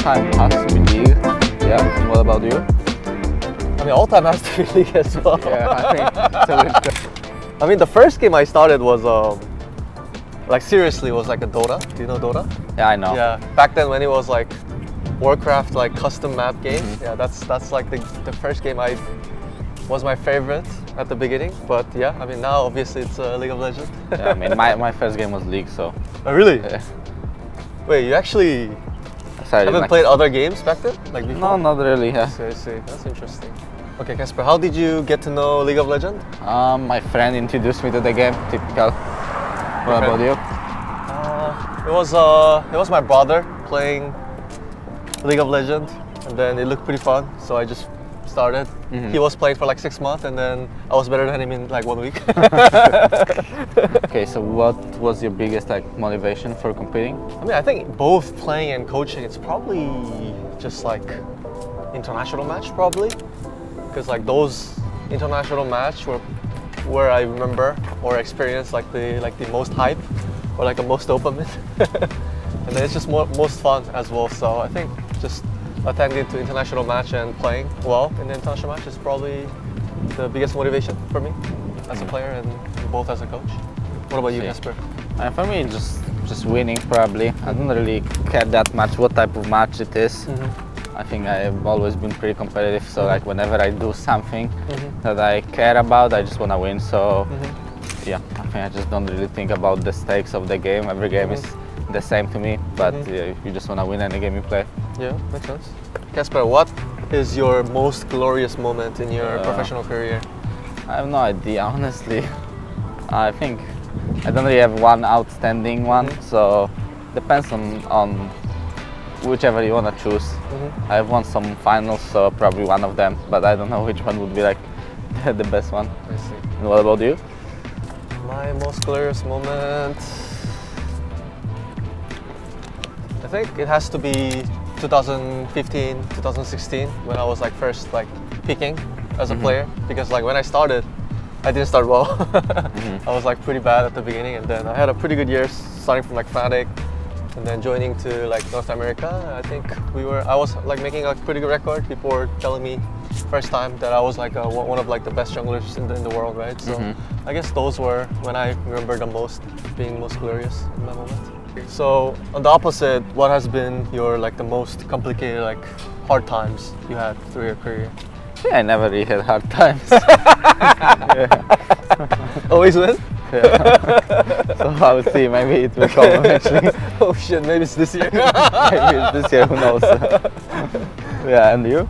all-time has to be League. Yeah, and what about you? I mean, all-time has to be League as well. Yeah, I think it's a bit. I mean, the first game I started was like seriously was like a Dota. Do you know Dota? Yeah, I know. Yeah, back then when it was like Warcraft, like custom map game. Yeah, that's like the first game I was my favorite at the beginning. But yeah, I mean now obviously it's League of Legends. Yeah, I mean my first game was League, so. Oh really? Yeah. Wait, you actually haven't played other games back then, like before? No, not really. Yeah. I see. That's interesting. Okay, Casper, how did you get to know League of Legends? My friend introduced me to the game. Typical. What about you? It was my brother playing League of Legends, and then it looked pretty fun, so I just started. He was playing for like 6 months, and then I was better than him in like 1 week. Okay, so what was your biggest like motivation for competing? I mean, I think both playing and coaching, it's probably just like international match probably, because like those international match were where I remember or experience like the most hype or like the most dopamine, and then it's just most fun as well. So I think just attending to international match and playing well in the international match is probably the biggest motivation for me as a player and both as a coach. What about you, Casper? For me, just winning probably. I don't really care that much what type of match it is. I think I've always been pretty competitive, so like whenever I do something that I care about, I just want to win. So yeah, I think I just don't really think about the stakes of the game. Every game is the same to me, but yeah, you just want to win any game you play. Yeah, makes sense. Casper, what is your most glorious moment in your professional career? I have no idea, honestly. I think I don't really have one outstanding one, so depends on whichever you want to choose. I have won some finals, so probably one of them, but I don't know which one would be like the best one. I see. And what about you? My most glorious moment, I think it has to be 2015, 2016 when I was like first like peaking as a player, because like when I started, I didn't start well. I was like pretty bad at the beginning, and then I had a pretty good year starting from like Fnatic and then joining to like North America. I think I was like making a pretty good record. People were telling me first time that I was like one of like the best junglers in the world, right? So I guess those were when I remember the most, being most glorious in that moment. So on the opposite, what has been your like the most complicated, like hard times you had through your career? Yeah, I never really had hard times. Always win? Yeah. So I would see, maybe it will come eventually. Oh shit, maybe it's this year. Maybe it's this year, who knows? Yeah, and you?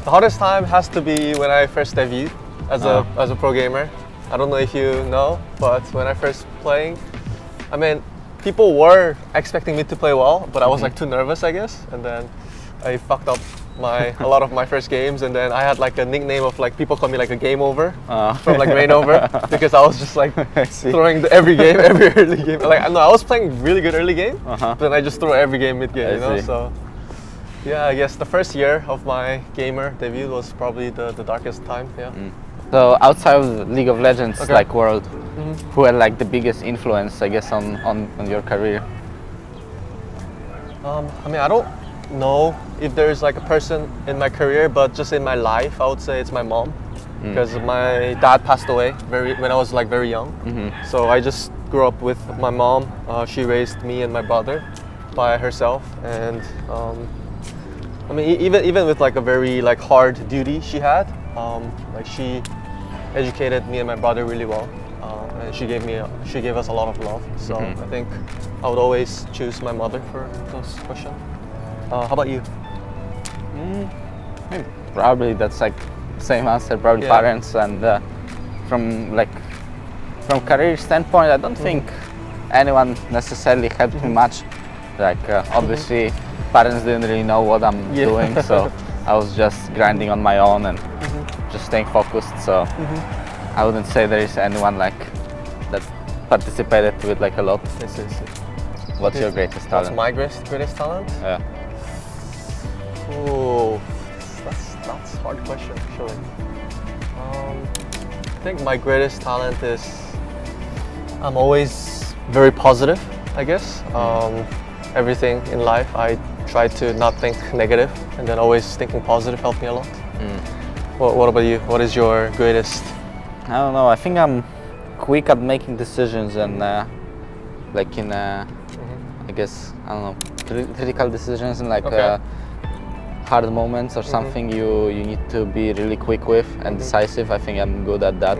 The hardest time has to be when I first debuted as a pro gamer. I don't know if you know, but when I first playing, I mean, people were expecting me to play well, but I was like too nervous, I guess, and then I fucked up a lot of my first games, and then I had like a nickname of like people call me like a game over from like Reignover, because I was just like throwing every early game. Like no, I was playing really good early game, but then I just throw every game mid game, you know. So yeah, I guess the first year of my gamer debut was probably the darkest time. Yeah. So outside of League of Legends, like world, who had like the biggest influence, I guess, on your career? I mean, I don't know if there's like a person in my career, but just in my life, I would say it's my mom, because my dad passed away when I was like very young. So I just grew up with my mom. She raised me and my brother by herself, and I mean, even with like a very like hard duty she had, like she educated me and my brother really well, and she gave us a lot of love. So I think I would always choose my mother for those questions. How about you? Probably that's like same answer. Probably parents, and from career standpoint, I don't think anyone necessarily helped me much. Like obviously, parents didn't really know what I'm doing, so I was just grinding on my own and just staying focused. So I wouldn't say there is anyone like that participated to it like a lot. I see. What's your greatest talent? What's my greatest talent? Yeah. Oh, that's a hard question actually. I think my greatest talent is I'm always very positive, I guess. everything in life, I try to not think negative, and then always thinking positive helped me a lot. What about you? What is your greatest? I don't know. I think I'm quick at making decisions and like in I guess I don't know critical decisions and like hard moments or something you need to be really quick with and decisive. I think I'm good at that.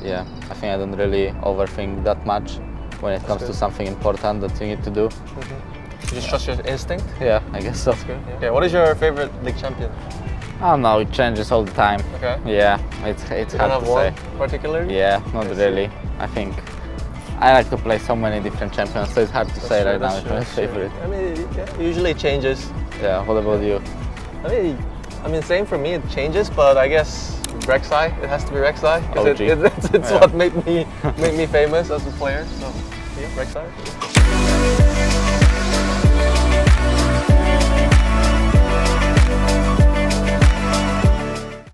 Yeah, I think I don't really overthink that much when it comes to something important that you need to do. You just trust your instinct? Yeah, I guess so. That's good. Yeah. Okay, what is your favorite league champion? I don't know, it changes all the time. Okay. Yeah, it's You hard don't have to one say. particularly? Yeah, not really. I think I like to play so many different champions, so it's hard to say right now which my favorite. I mean, usually it changes. Yeah, what about you? I mean, same for me. It changes, but I guess Rek'Sai. It has to be Rek'Sai because it's what made me famous as a player. So, yeah, Rek'Sai.